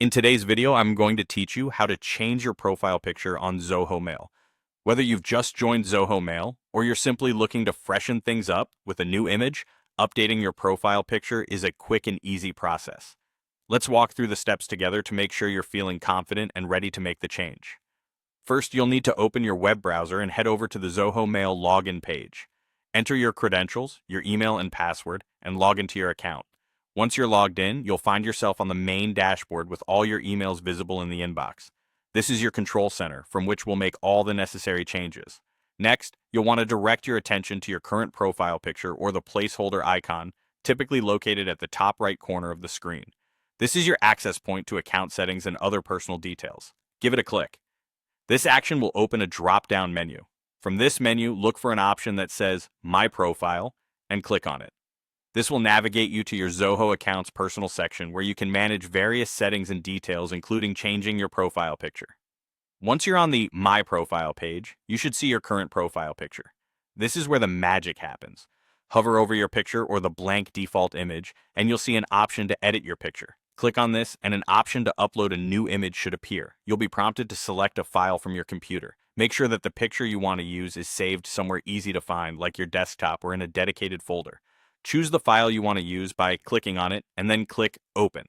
In today's video, I'm going to teach you how to change your profile picture on Zoho Mail. Whether you've just joined Zoho Mail or you're simply looking to freshen things up with a new image, updating your profile picture is a quick and easy process. Let's walk through the steps together to make sure you're feeling confident and ready to make the change. First, you'll need to open your web browser and head over to the Zoho Mail login page. Enter your credentials, your email and password, and log into your account. Once you're logged in, you'll find yourself on the main dashboard with all your emails visible in the inbox. This is your control center, from which we'll make all the necessary changes. Next, you'll want to direct your attention to your current profile picture or the placeholder icon, typically located at the top right corner of the screen. This is your access point to account settings and other personal details. Give it a click. This action will open a drop-down menu. From this menu, look for an option that says My Profile and click on it. This will navigate you to your Zoho account's personal section where you can manage various settings and details, including changing your profile picture. Once you're on the My Profile page, you should see your current profile picture. This is where the magic happens. Hover over your picture or the blank default image, and you'll see an option to edit your picture. Click on this, and an option to upload a new image should appear. You'll be prompted to select a file from your computer. Make sure that the picture you want to use is saved somewhere easy to find, like your desktop or in a dedicated folder. Choose the file you want to use by clicking on it, and then click Open.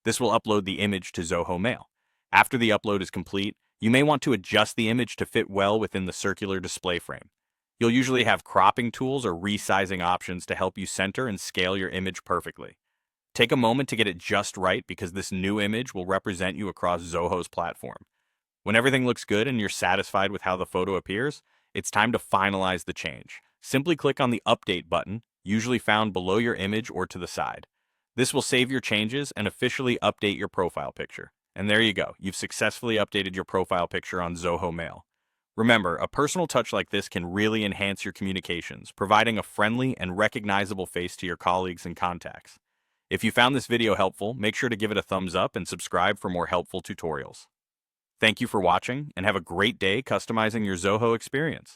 This will upload the image to Zoho Mail. After the upload is complete, you may want to adjust the image to fit well within the circular display frame. You'll usually have cropping tools or resizing options to help you center and scale your image perfectly. Take a moment to get it just right because this new image will represent you across Zoho's platform. When everything looks good and you're satisfied with how the photo appears, it's time to finalize the change. Simply click on the Update button, usually found below your image or to the side. This will save your changes and officially update your profile picture. And there you go, you've successfully updated your profile picture on Zoho Mail. Remember, a personal touch like this can really enhance your communications, providing a friendly and recognizable face to your colleagues and contacts. If you found this video helpful, make sure to give it a thumbs up and subscribe for more helpful tutorials. Thank you for watching, and have a great day customizing your Zoho experience.